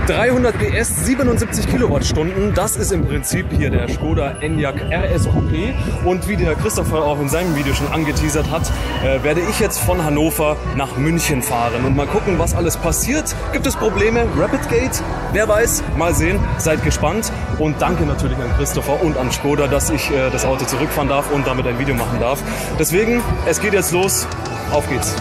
300 PS, 77 Kilowattstunden, das ist im Prinzip hier der Skoda Enyaq RS Coupé. Und wie der Christopher auch in seinem Video schon angeteasert hat, werde ich jetzt von Hannover nach München fahren und mal gucken, was alles passiert. Gibt es Probleme? Rapid Gate? Wer weiß? Mal sehen. Seid gespannt. Und danke natürlich an Christopher und an Skoda, dass ich das Auto zurückfahren darf und damit ein Video machen darf. Deswegen, es geht jetzt los. Auf geht's.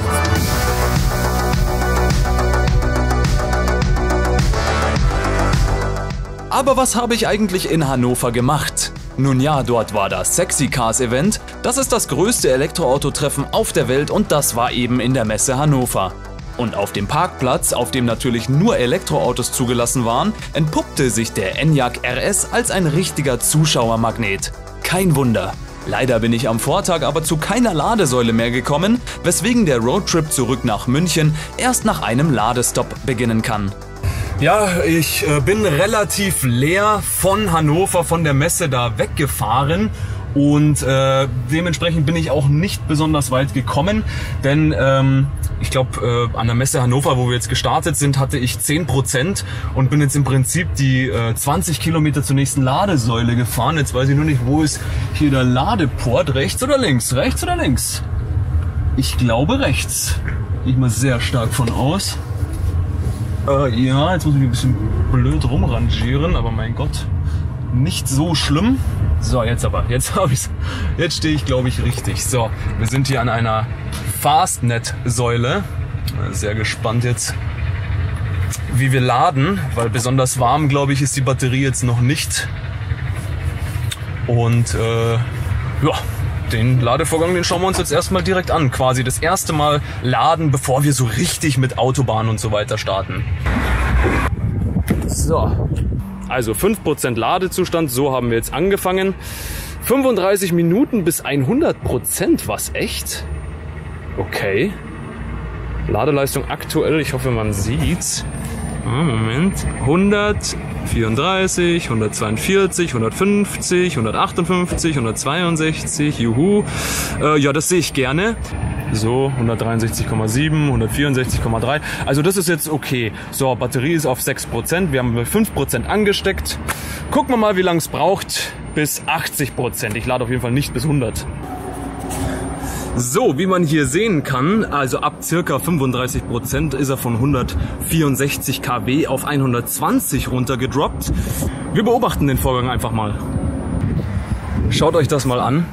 Aber was habe ich eigentlich in Hannover gemacht? Nun ja, dort war das Sexy Cars Event. Das ist das größte Elektroautotreffen auf der Welt und das war eben in der Messe Hannover. Und auf dem Parkplatz, auf dem natürlich nur Elektroautos zugelassen waren, entpuppte sich der Enyaq RS als ein richtiger Zuschauermagnet. Kein Wunder. Leider bin ich am Vortag aber zu keiner Ladesäule mehr gekommen, weswegen der Roadtrip zurück nach München erst nach einem Ladestopp beginnen kann. Ja, ich bin relativ leer von Hannover, von der Messe da weggefahren und dementsprechend bin ich auch nicht besonders weit gekommen, denn ich glaube an der Messe Hannover, wo wir jetzt gestartet sind, hatte ich 10% und bin jetzt im Prinzip die 20 Kilometer zur nächsten Ladesäule gefahren. Jetzt weiß ich nur nicht, wo ist hier der Ladeport, rechts oder links? Rechts oder links? Ich glaube rechts. Gehe ich mal sehr stark von aus. Ja, jetzt muss ich ein bisschen blöd rumrangieren, aber mein Gott, nicht so schlimm. So, jetzt aber, jetzt habe ich's. Jetzt stehe ich, glaube ich, richtig. So, wir sind hier an einer Fastnet-Säule. Sehr gespannt jetzt, wie wir laden, weil besonders warm, glaube ich, ist die Batterie jetzt noch nicht. Und ja, den Ladevorgang, den schauen wir uns jetzt erstmal direkt an. Quasi das erste Mal laden, bevor wir so richtig mit Autobahn und so weiter starten. So, also 5% Ladezustand, so haben wir jetzt angefangen. 35 Minuten bis 100%, was echt? Okay. Ladeleistung aktuell, ich hoffe man sieht's. Moment, 134, 142, 150, 158, 162, juhu. Ja, das sehe ich gerne. So, 163,7, 164,3. Also das ist jetzt okay. So, Batterie ist auf 6%. Wir haben 5% angesteckt. Gucken wir mal, wie lange es braucht bis 80%. Ich lade auf jeden Fall nicht bis 100. So, wie man hier sehen kann, also ab circa 35% ist er von 164 kW auf 120 runtergedroppt. Wir beobachten den Vorgang einfach mal. Schaut euch das mal an.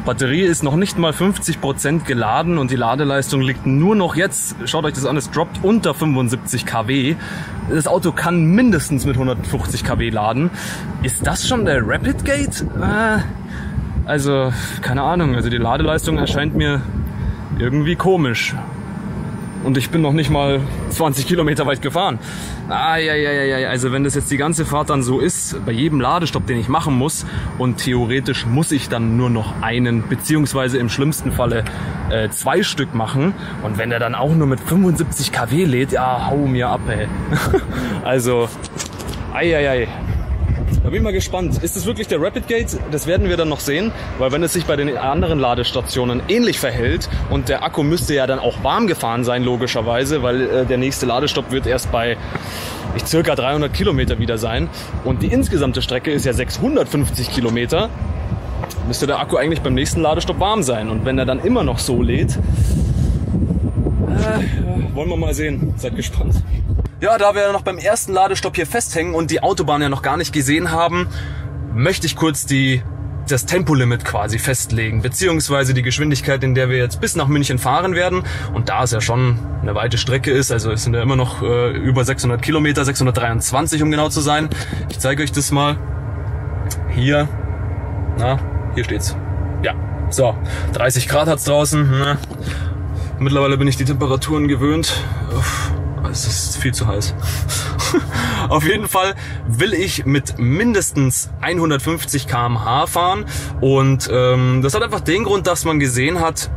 Batterie ist noch nicht mal 50% geladen und die Ladeleistung liegt nur noch jetzt, schaut euch das an, es droppt unter 75 kW. Das Auto kann mindestens mit 150 kW laden. Ist das schon der Rapid Gate? Also, keine Ahnung, also die Ladeleistung erscheint mir irgendwie komisch. Und ich bin noch nicht mal 20 Kilometer weit gefahren. Also wenn das jetzt die ganze Fahrt dann so ist, bei jedem Ladestopp, den ich machen muss, und theoretisch muss ich dann nur noch einen, beziehungsweise im schlimmsten Falle 2 Stück machen. Und wenn der dann auch nur mit 75 kW lädt, ja, hau mir ab, ey. Also, Da bin ich mal gespannt. Ist es wirklich der Rapid Gate? Das werden wir dann noch sehen, weil wenn es sich bei den anderen Ladestationen ähnlich verhält und der Akku müsste ja dann auch warm gefahren sein, logischerweise, weil der nächste Ladestopp wird erst bei circa 300 Kilometer wieder sein und die insgesamte Strecke ist ja 650 Kilometer, müsste der Akku eigentlich beim nächsten Ladestopp warm sein und wenn er dann immer noch so lädt, wollen wir mal sehen. Seid gespannt. Ja, da wir noch beim ersten Ladestopp hier festhängen und die Autobahn ja noch gar nicht gesehen haben, möchte ich kurz das Tempolimit quasi festlegen, beziehungsweise die Geschwindigkeit, in der wir jetzt bis nach München fahren werden. Und da es ja schon eine weite Strecke ist, also es sind ja immer noch über 600 Kilometer, 623 um genau zu sein. Ich zeige euch das mal. Hier, hier steht's. Ja, so, 30 Grad hat's draußen. Mittlerweile bin ich die Temperaturen gewöhnt. Es ist viel zu heiß. Auf jeden Fall will ich mit mindestens 150 km/h fahren und das hat einfach den Grund, dass man gesehen hat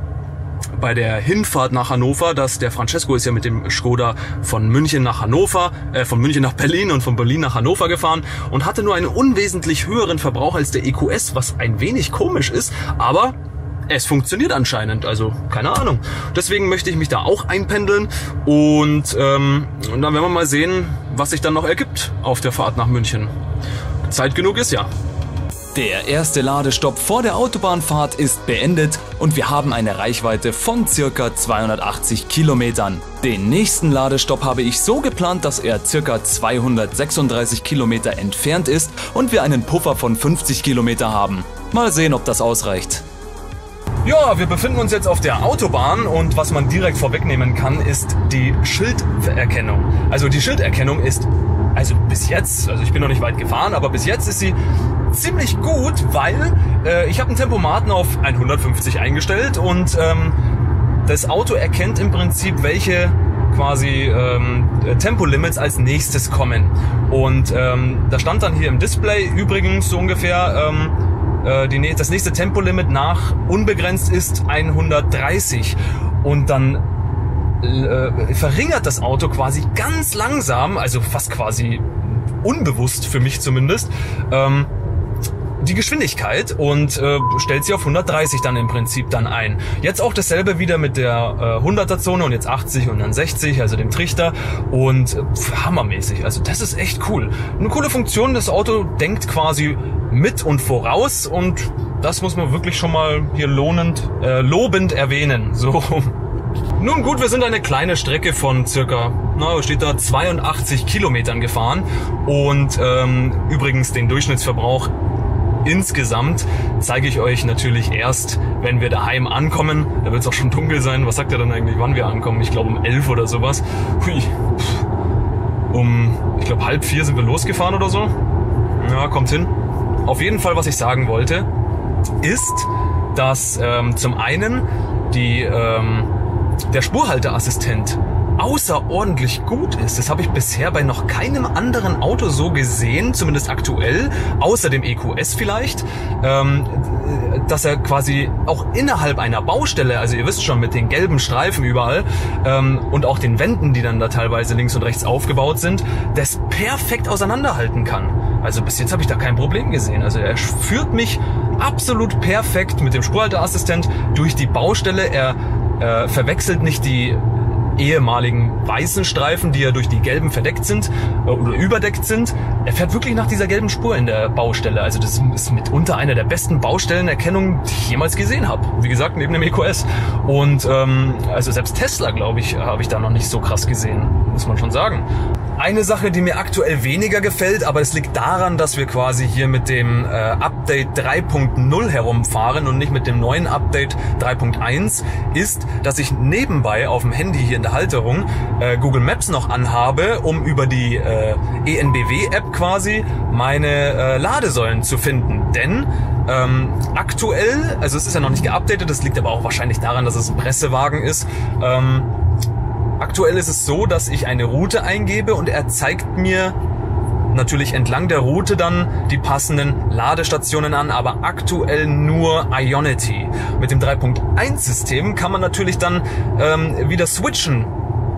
bei der Hinfahrt nach Hannover, dass der Francesco ist ja mit dem Skoda von München nach Hannover, von München nach Berlin und von Berlin nach Hannover gefahren und hatte nur einen unwesentlich höheren Verbrauch als der EQS, was ein wenig komisch ist, aber es funktioniert anscheinend, also keine Ahnung. Deswegen möchte ich mich da auch einpendeln und dann werden wir mal sehen, was sich dann noch ergibt auf der Fahrt nach München. Zeit genug ist ja. Der erste Ladestopp vor der Autobahnfahrt ist beendet und wir haben eine Reichweite von ca. 280 Kilometern. Den nächsten Ladestopp habe ich so geplant, dass er ca. 236 Kilometer entfernt ist und wir einen Puffer von 50 Kilometer haben. Mal sehen, ob das ausreicht. Ja, wir befinden uns jetzt auf der Autobahn und was man direkt vorwegnehmen kann, ist die Schilderkennung. Also die Schilderkennung ist, also bis jetzt, also ich bin noch nicht weit gefahren, aber bis jetzt ist sie ziemlich gut, weil ich habe einen Tempomaten auf 150 eingestellt und das Auto erkennt im Prinzip, welche quasi Tempolimits als nächstes kommen. Und da stand dann hier im Display übrigens so ungefähr, das nächste Tempolimit nach unbegrenzt ist 130 und dann verringert das Auto quasi ganz langsam, also fast quasi unbewusst für mich zumindest, die Geschwindigkeit und stellt sie auf 130 dann im Prinzip dann ein. Jetzt auch dasselbe wieder mit der 100er Zone und jetzt 80 und dann 60, also dem Trichter und hammermäßig. Also das ist echt cool. Eine coole Funktion, das Auto denkt quasi mit und voraus und das muss man wirklich schon mal hier lobend erwähnen. So. Nun gut, wir sind eine kleine Strecke von circa, steht da 82 Kilometern gefahren und übrigens den Durchschnittsverbrauch insgesamt zeige ich euch natürlich erst, wenn wir daheim ankommen. Da wird es auch schon dunkel sein. Was sagt er dann eigentlich, wann wir ankommen? Ich glaube um 11 oder sowas. Hui. Ich glaube 3:30 sind wir losgefahren oder so. Ja, kommt hin. Auf jeden Fall, was ich sagen wollte, ist, dass zum einen der Spurhalteassistent außerordentlich gut ist. Das habe ich bisher bei noch keinem anderen Auto so gesehen, zumindest aktuell, außer dem EQS vielleicht, dass er quasi auch innerhalb einer Baustelle, also ihr wisst schon, mit den gelben Streifen überall und auch den Wänden, die dann da teilweise links und rechts aufgebaut sind, das perfekt auseinanderhalten kann. Also bis jetzt habe ich da kein Problem gesehen. Also er führt mich absolut perfekt mit dem Spurhalteassistent durch die Baustelle. Er verwechselt nicht die ehemaligen weißen Streifen, die ja durch die gelben verdeckt sind oder überdeckt sind. Er fährt wirklich nach dieser gelben Spur in der Baustelle. Also das ist mitunter eine der besten Baustellenerkennungen, die ich jemals gesehen habe. Wie gesagt, neben dem EQS. Und also selbst Tesla, glaube ich, habe ich da noch nicht so krass gesehen, muss man schon sagen. Eine Sache, die mir aktuell weniger gefällt, aber es liegt daran, dass wir quasi hier mit dem Update 3.0 herumfahren und nicht mit dem neuen Update 3.1, ist, dass ich nebenbei auf dem Handy hier in der Halterung Google Maps noch anhabe, um über die ENBW-App quasi meine Ladesäulen zu finden. Denn aktuell, also es ist ja noch nicht geupdatet, das liegt aber auch wahrscheinlich daran, dass es ein Pressewagen ist, aktuell ist es so, dass ich eine Route eingebe und er zeigt mir natürlich entlang der Route dann die passenden Ladestationen an, aber aktuell nur Ionity. Mit dem 3.1-System kann man natürlich dann wieder switchen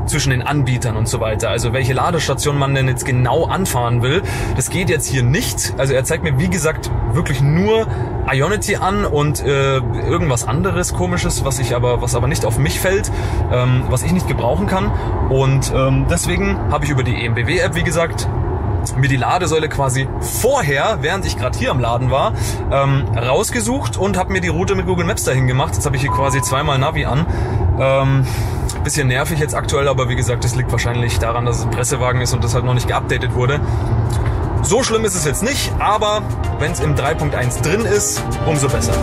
zwischen den Anbietern und so weiter. Also welche Ladestation man denn jetzt genau anfahren will. Das geht jetzt hier nicht. Also er zeigt mir, wie gesagt, wirklich nur Ionity an und irgendwas anderes Komisches, was aber nicht auf mich fällt, was ich nicht gebrauchen kann. Und deswegen habe ich über die ENBW-App, wie gesagt, mir die Ladesäule quasi vorher, während ich gerade hier am Laden war, rausgesucht und habe mir die Route mit Google Maps dahin gemacht. Jetzt habe ich hier quasi zweimal Navi an. Bisschen nervig jetzt aktuell, aber wie gesagt, das liegt wahrscheinlich daran, dass es ein Pressewagen ist und das halt noch nicht geupdatet wurde. So schlimm ist es jetzt nicht, aber wenn es im 3.1 drin ist, umso besser.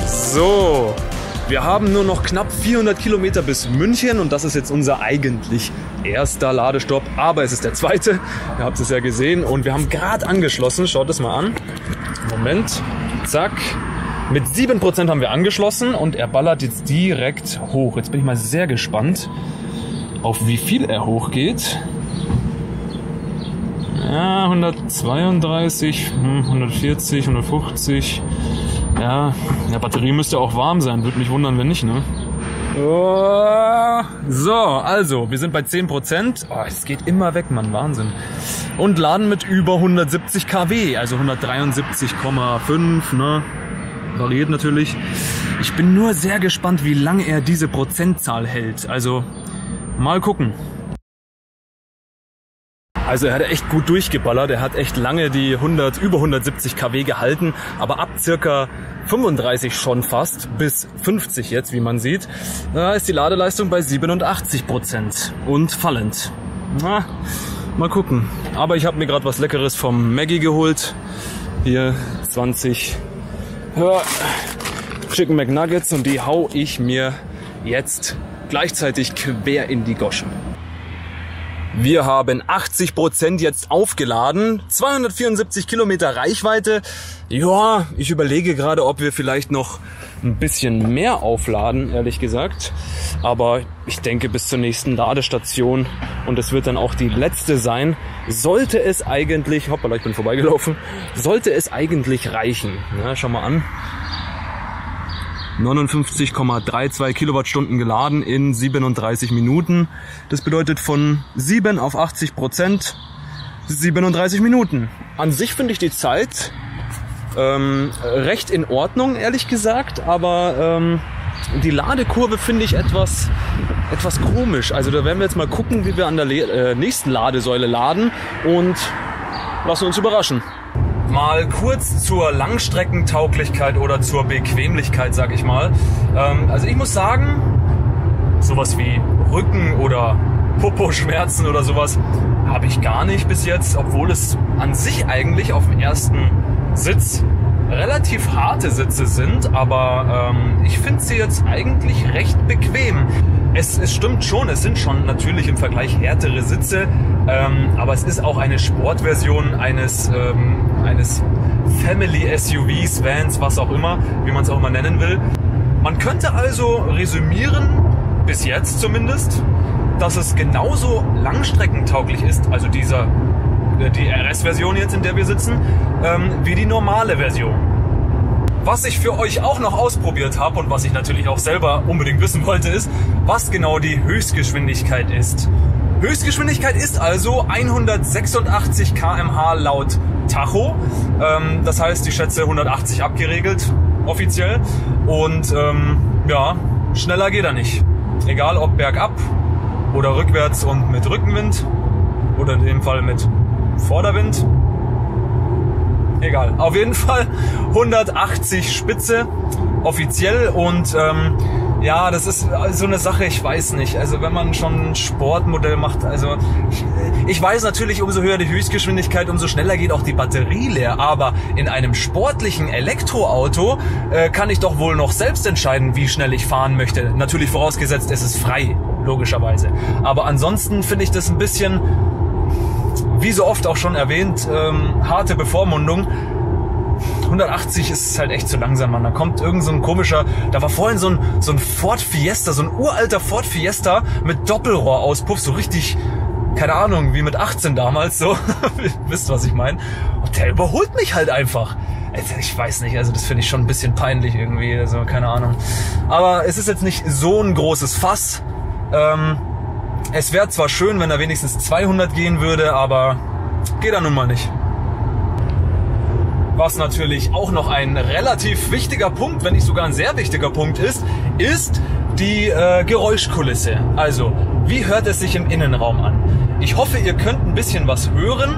So, wir haben nur noch knapp 400 Kilometer bis München und das ist jetzt unser eigentlich erster Ladestopp, aber es ist der zweite, ihr habt es ja gesehen und wir haben gerade angeschlossen, schaut es mal an, Moment, zack, mit 7% haben wir angeschlossen und er ballert jetzt direkt hoch. Jetzt bin ich mal sehr gespannt, auf wie viel er hochgeht. Ja, 132, 140, 150. Ja, die Batterie müsste auch warm sein. Würde mich wundern, wenn nicht, ne? Oh, so, also, wir sind bei 10%. Oh, es geht immer weg, Mann, Wahnsinn. Und laden mit über 170 kW, also 173,5, ne? Variiert natürlich. Ich bin nur sehr gespannt, wie lange er diese Prozentzahl hält. Also, mal gucken. Also er hat echt gut durchgeballert, er hat echt lange die über 170 kW gehalten, aber ab circa 35 schon fast, bis 50 jetzt, wie man sieht, ist die Ladeleistung bei 87% und fallend. Na, mal gucken. Aber ich habe mir gerade was Leckeres vom Maggi geholt. Hier 20 Chicken McNuggets und die hau ich mir jetzt gleichzeitig quer in die Gosche. Wir haben 80% jetzt aufgeladen, 274 Kilometer Reichweite. Ja, ich überlege gerade, ob wir vielleicht noch ein bisschen mehr aufladen, ehrlich gesagt. Aber ich denke, bis zur nächsten Ladestation, und es wird dann auch die letzte sein, sollte es eigentlich, hoppala, ich bin vorbeigelaufen, sollte es eigentlich reichen. Ja, schau mal an. 59,32 Kilowattstunden geladen in 37 Minuten. Das bedeutet von 7 auf 80%, 37 Minuten. An sich finde ich die Zeit recht in Ordnung, ehrlich gesagt, aber die Ladekurve finde ich etwas komisch. Also da werden wir jetzt mal gucken, wie wir an der nächsten Ladesäule laden und lassen uns überraschen. Mal kurz zur Langstreckentauglichkeit oder zur Bequemlichkeit, sag ich mal. Also ich muss sagen, sowas wie Rücken- oder Popo-Schmerzen oder sowas habe ich gar nicht bis jetzt, obwohl es an sich eigentlich auf dem ersten Sitz relativ harte Sitze sind, aber ich finde sie jetzt eigentlich recht bequem. Es stimmt schon, es sind schon natürlich im Vergleich härtere Sitze, aber es ist auch eine Sportversion eines Family-SUVs, Vans, was auch immer, wie man es auch mal nennen will. Man könnte also resümieren, bis jetzt zumindest, dass es genauso langstreckentauglich ist, also die RS-Version jetzt, in der wir sitzen, wie die normale Version. Was ich für euch auch noch ausprobiert habe und was ich natürlich auch selber unbedingt wissen wollte, ist, was genau die Höchstgeschwindigkeit ist. Höchstgeschwindigkeit ist also 186 km/h laut Tacho. Das heißt, die schätze 180 abgeregelt, offiziell. Und ja, schneller geht er nicht. Egal ob bergab oder rückwärts und mit Rückenwind oder in dem Fall mit Vorderwind. Egal, auf jeden Fall 180 Spitze offiziell und ja, das ist so eine Sache, ich weiß nicht. Also wenn man schon ein Sportmodell macht, also ich weiß natürlich, umso höher die Höchstgeschwindigkeit, umso schneller geht auch die Batterie leer. Aber in einem sportlichen Elektroauto kann ich doch wohl noch selbst entscheiden, wie schnell ich fahren möchte. Natürlich vorausgesetzt, es ist frei, logischerweise. Aber ansonsten finde ich das ein bisschen, wie so oft auch schon erwähnt, harte Bevormundung. 180 ist halt echt zu langsam, Mann. Da kommt irgend so ein komischer, da war vorhin so ein Ford Fiesta, so ein uralter Ford Fiesta mit Doppelrohrauspuff, so richtig, keine Ahnung, wie mit 18 damals, so. Wisst, was ich meine? Und der überholt mich halt einfach. Also ich weiß nicht, also das finde ich schon ein bisschen peinlich irgendwie, also keine Ahnung. Aber es ist jetzt nicht so ein großes Fass. Es wäre zwar schön, wenn er wenigstens 200 gehen würde, aber geht er nun mal nicht. Was natürlich auch noch ein relativ wichtiger Punkt, wenn nicht sogar ein sehr wichtiger Punkt ist die Geräuschkulisse. Also, wie hört es sich im Innenraum an? Ich hoffe, ihr könnt ein bisschen was hören.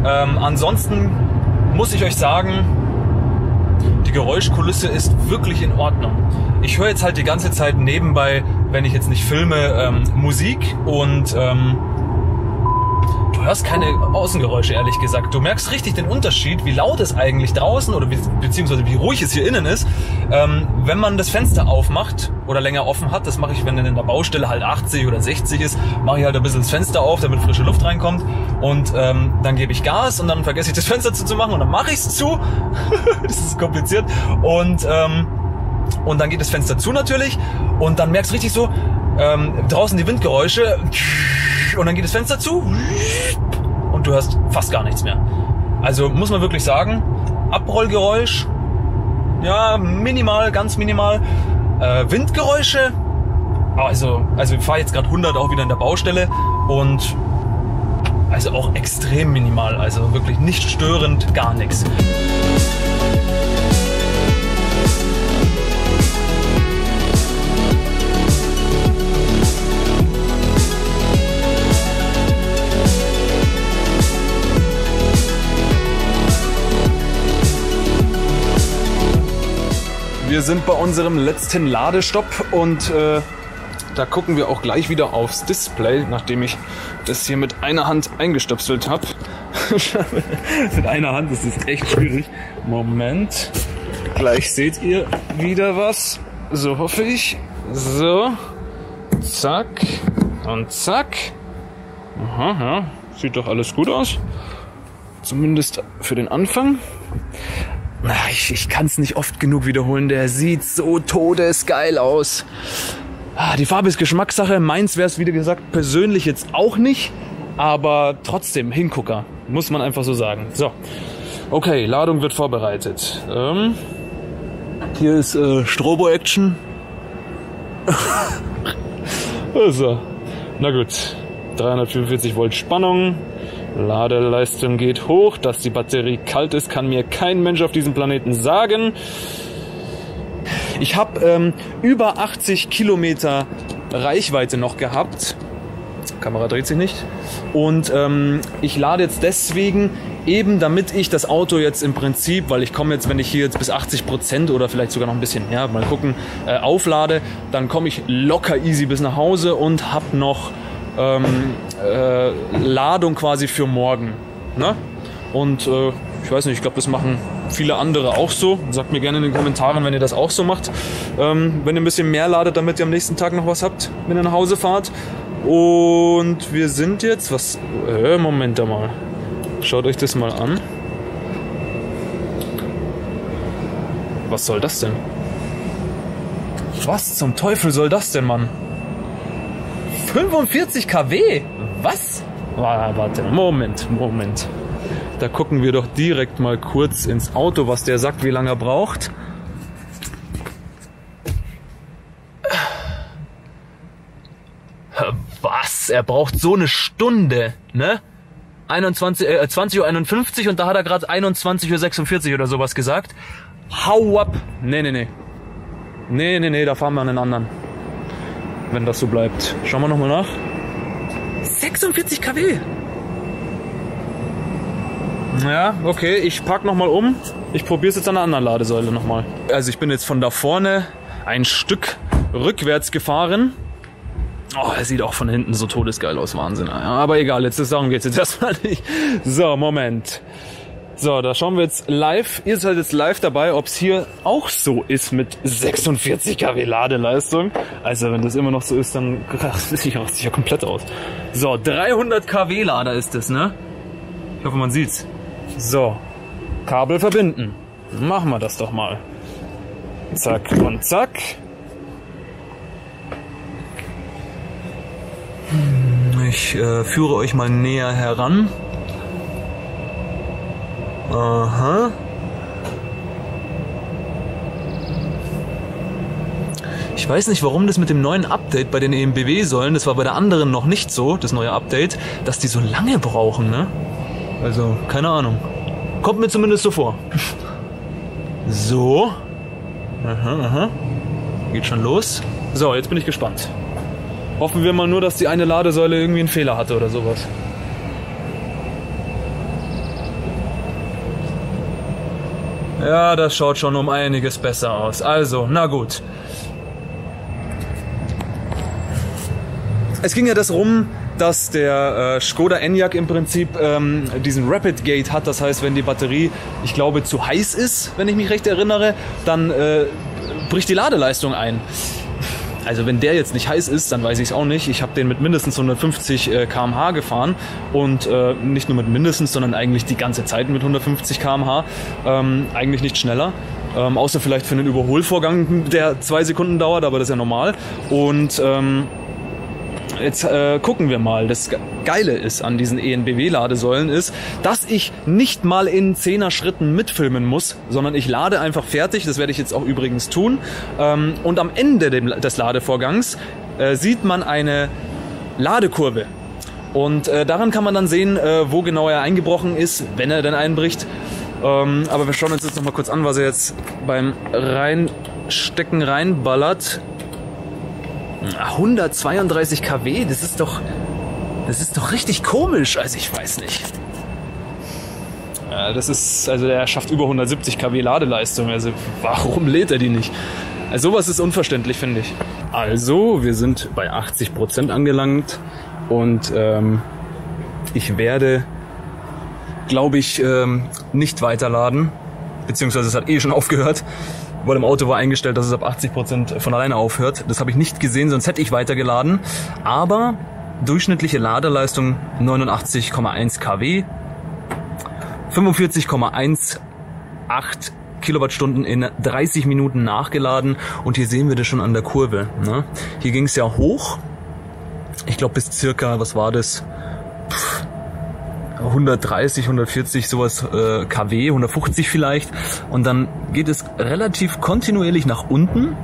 Ansonsten muss ich euch sagen, die Geräuschkulisse ist wirklich in Ordnung. Ich höre jetzt halt die ganze Zeit nebenbei, wenn ich jetzt nicht filme, Musik und du hörst keine Außengeräusche, ehrlich gesagt. Du merkst richtig den Unterschied, wie laut es eigentlich draußen oder beziehungsweise wie ruhig es hier innen ist, wenn man das Fenster aufmacht oder länger offen hat. Das mache ich, wenn in der Baustelle halt 80 oder 60 ist, mache ich halt ein bisschen das Fenster auf, damit frische Luft reinkommt und dann gebe ich Gas und dann vergesse ich das Fenster zuzumachen und dann mache ich es zu. Das ist kompliziert und dann geht das Fenster zu natürlich und dann merkst du richtig so, draußen die Windgeräusche und dann geht das Fenster zu und du hörst fast gar nichts mehr. Also muss man wirklich sagen, Abrollgeräusch, ja, minimal, ganz minimal. Windgeräusche, also ich fahre jetzt gerade 100 auch wieder in der Baustelle und also auch extrem minimal, also wirklich nicht störend, gar nichts. Wir sind bei unserem letzten Ladestopp und da gucken wir auch gleich wieder aufs Display, nachdem ich das hier mit einer Hand eingestöpselt habe. Mit einer Hand ist es echt schwierig. Moment, gleich seht ihr wieder was. So hoffe ich. So, zack und zack. Aha, ja, sieht doch alles gut aus. Zumindest für den Anfang. Ich kann es nicht oft genug wiederholen, der sieht so todesgeil aus. Die Farbe ist Geschmackssache, meins wäre es, wie gesagt, persönlich jetzt auch nicht, aber trotzdem, Hingucker, muss man einfach so sagen. So, okay, Ladung wird vorbereitet. Hier ist Strobo-Action. So, na gut, 345 Volt Spannung. Ladeleistung geht hoch. Dass die Batterie kalt ist, kann mir kein Mensch auf diesem Planeten sagen. Ich habe über 80 Kilometer Reichweite noch gehabt. Kamera dreht sich nicht. Und ich lade jetzt deswegen eben, damit ich das Auto jetzt im Prinzip, weil ich komme jetzt, wenn ich hier jetzt bis 80% oder vielleicht sogar noch ein bisschen mehr, mal gucken, auflade, dann komme ich locker easy bis nach Hause und habe noch Ladung quasi für morgen. Ne? Und ich weiß nicht, ich glaube, das machen viele andere auch so. Sagt mir gerne in den Kommentaren, wenn ihr das auch so macht. Wenn ihr ein bisschen mehr ladet, damit ihr am nächsten Tag noch was habt, wenn ihr nach Hause fahrt. Und wir sind jetzt, Moment mal. Schaut euch das mal an. Was soll das denn? Was zum Teufel soll das denn, Mann? 45 kW? Was? Warte, Moment. Da gucken wir doch direkt mal kurz ins Auto, was der sagt, wie lange er braucht. Was? Er braucht so eine Stunde, ne? 20:51 Uhr und da hat er gerade 21:46 Uhr oder sowas gesagt. Hau ab! Nee, da fahren wir an den anderen. Wenn das so bleibt. Schauen wir nochmal nach. 46 kW! Ja, okay, ich pack nochmal um. Ich probiere es jetzt an der anderen Ladesäule nochmal. Also ich bin jetzt von da vorne ein Stück rückwärts gefahren. Oh, er sieht auch von hinten so todesgeil aus, Wahnsinn. Ja, aber egal, darum geht's jetzt erstmal nicht. So, Moment. So, da schauen wir jetzt live. Ihr seid jetzt live dabei, ob es hier auch so ist mit 46 kW Ladeleistung. Also wenn das immer noch so ist, dann rastet sich ja komplett aus. So, 300 kW Lader ist das, ne? Ich hoffe, man sieht's. So, Kabel verbinden. Machen wir das doch mal. Zack und zack. Ich führe euch mal näher heran. Aha. Ich weiß nicht, warum das mit dem neuen Update bei den EMBW-Säulen, das war bei der anderen noch nicht so, das neue Update, dass die so lange brauchen, ne? Also, keine Ahnung. Kommt mir zumindest so vor. So. Aha. Geht schon los. So, jetzt bin ich gespannt. Hoffen wir mal nur, dass die eine Ladesäule irgendwie einen Fehler hatte oder sowas. Ja, das schaut schon um einiges besser aus. Also, na gut. Es ging ja das rum, dass der Skoda Enyaq im Prinzip diesen Rapid Gate hat. Das heißt, wenn die Batterie, ich glaube, zu heiß ist, wenn ich mich recht erinnere, dann bricht die Ladeleistung ein. Also wenn der jetzt nicht heiß ist, dann weiß ich es auch nicht. Ich habe den mit mindestens 150 km/h gefahren und nicht nur mit mindestens, sondern eigentlich die ganze Zeit mit 150 km/h. Eigentlich nicht schneller. Außer vielleicht für einen Überholvorgang, der 2 Sekunden dauert, aber das ist ja normal. Und jetzt gucken wir mal. Das Geile ist an diesen ENBW-Ladesäulen ist, dass ich nicht mal in 10er Schritten mitfilmen muss, sondern ich lade einfach fertig. Das werde ich jetzt auch übrigens tun. Und am Ende des Ladevorgangs sieht man eine Ladekurve. Und daran kann man dann sehen, wo genau er eingebrochen ist, wenn er denn einbricht. Aber wir schauen uns jetzt noch mal kurz an, was er jetzt beim Reinstecken reinballert. 132 kW, das ist doch richtig komisch. Also ich weiß nicht. Also der schafft über 170 kW Ladeleistung. Also warum lädt er die nicht? Also sowas ist unverständlich, finde ich. Also wir sind bei 80% angelangt und ich werde, glaube ich, nicht weiterladen, beziehungsweise es hat eh schon aufgehört, weil im Auto war eingestellt, dass es ab 80% von alleine aufhört. Das habe ich nicht gesehen, sonst hätte ich weitergeladen. Aber durchschnittliche Ladeleistung 89,1 kW, 45,18 Kilowattstunden in 30 Minuten nachgeladen. Und hier sehen wir das schon an der Kurve. Ne? Hier ging es ja hoch. Ich glaube bis circa, was war das? 130, 140, sowas kW, 150 vielleicht. Und dann geht es relativ kontinuierlich nach unten.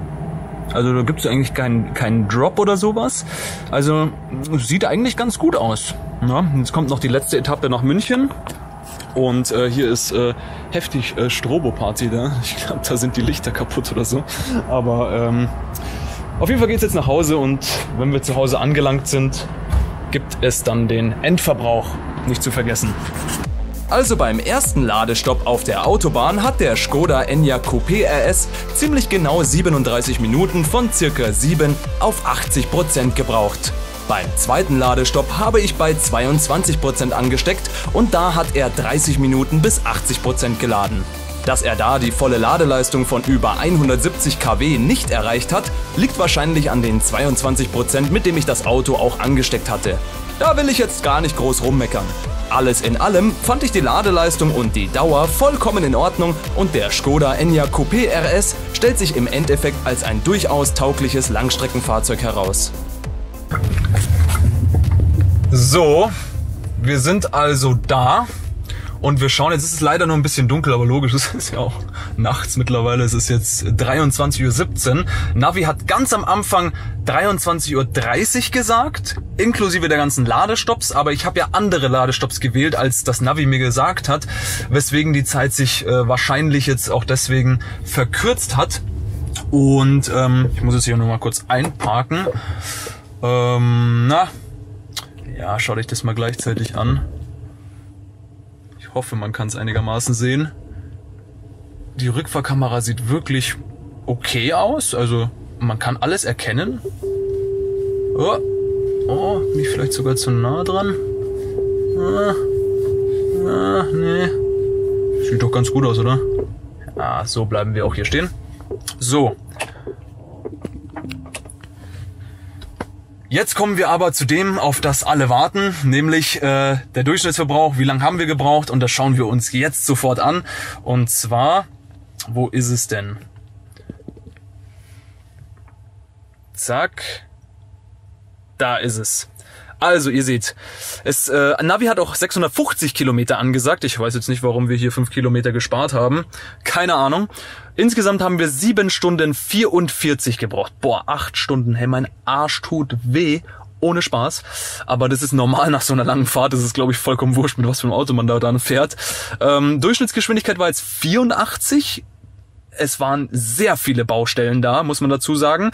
Also da gibt es eigentlich keinen Drop oder sowas. Also sieht eigentlich ganz gut aus. Ja, jetzt kommt noch die letzte Etappe nach München. Und hier ist heftig Strobo-Party da. Ich glaube, da sind die Lichter kaputt oder so. Aber auf jeden Fall geht es jetzt nach Hause. Und wenn wir zu Hause angelangt sind, gibt es dann den Endverbrauch. Nicht zu vergessen. Also beim ersten Ladestopp auf der Autobahn hat der Škoda Enyaq Coupé RS ziemlich genau 37 Minuten von ca. 7 auf 80% gebraucht. Beim zweiten Ladestopp habe ich bei 22% angesteckt und da hat er 30 Minuten bis 80% geladen. Dass er da die volle Ladeleistung von über 170 kW nicht erreicht hat, liegt wahrscheinlich an den 22%, mit dem ich das Auto auch angesteckt hatte. Da will ich jetzt gar nicht groß rummeckern. Alles in allem fand ich die Ladeleistung und die Dauer vollkommen in Ordnung und der Škoda Enyaq Coupé RS stellt sich im Endeffekt als ein durchaus taugliches Langstreckenfahrzeug heraus. So, wir sind also da. Und wir schauen, jetzt ist es leider nur ein bisschen dunkel, aber logisch, es ist ja auch nachts mittlerweile, es ist jetzt 23:17 Uhr. Navi hat ganz am Anfang 23:30 Uhr gesagt, inklusive der ganzen Ladestopps, aber ich habe ja andere Ladestopps gewählt, als das Navi mir gesagt hat, weswegen die Zeit sich wahrscheinlich jetzt auch deswegen verkürzt hat. Und ich muss jetzt hier nochmal kurz einparken. Ja, schau dich das mal gleichzeitig an. Ich hoffe, man kann es einigermaßen sehen. Die Rückfahrkamera sieht wirklich okay aus. Also man kann alles erkennen. Oh, bin ich vielleicht sogar zu nah dran? Nee. Sieht doch ganz gut aus, oder? Ja, so bleiben wir auch hier stehen. So. Jetzt kommen wir aber zu dem, auf das alle warten, nämlich der Durchschnittsverbrauch. Wie lange haben wir gebraucht? Und das schauen wir uns jetzt sofort an. Und zwar, wo ist es denn? Zack. Da ist es. Also, ihr seht, Navi hat auch 650 Kilometer angesagt. Ich weiß jetzt nicht, warum wir hier 5 Kilometer gespart haben. Keine Ahnung. Insgesamt haben wir 7 Stunden 44 gebraucht. Boah, 8 Stunden. Hey, mein Arsch tut weh. Ohne Spaß. Aber das ist normal nach so einer langen Fahrt. Das ist, glaube ich, vollkommen wurscht, mit was für einem Auto man da dann fährt. Durchschnittsgeschwindigkeit war jetzt 84. Es waren sehr viele Baustellen da, muss man dazu sagen.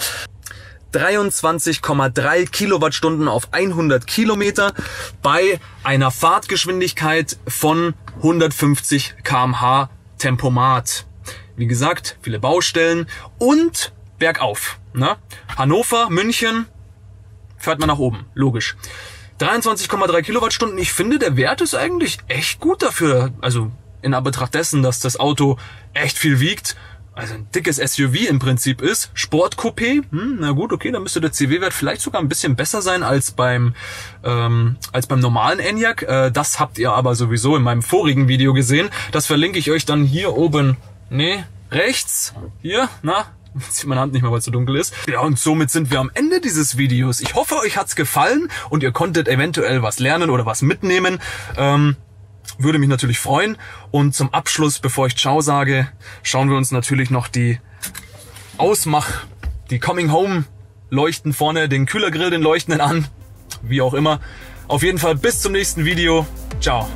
23,3 Kilowattstunden auf 100 Kilometer bei einer Fahrtgeschwindigkeit von 150 km/h Tempomat. Wie gesagt, viele Baustellen und bergauf. Ne? Hannover, München, fährt man nach oben, logisch. 23,3 Kilowattstunden, ich finde, der Wert ist eigentlich echt gut dafür. Also in Anbetracht dessen, dass das Auto echt viel wiegt. Also ein dickes SUV im Prinzip ist. Sportcoupé, na gut, okay, dann müsste der CW-Wert vielleicht sogar ein bisschen besser sein als beim normalen Enyaq. Das habt ihr aber sowieso in meinem vorigen Video gesehen. Das verlinke ich euch dann hier oben, rechts, hier, Jetzt sieht meine Hand nicht mehr, weil es so dunkel ist. Ja, und somit sind wir am Ende dieses Videos. Ich hoffe, euch hat's gefallen und ihr konntet eventuell was lernen oder was mitnehmen. Würde mich natürlich freuen. Und zum Abschluss, bevor ich Ciao sage, schauen wir uns natürlich noch die Coming Home Leuchten vorne, den Kühlergrill, den leuchtenden an. Wie auch immer. Auf jeden Fall bis zum nächsten Video. Ciao.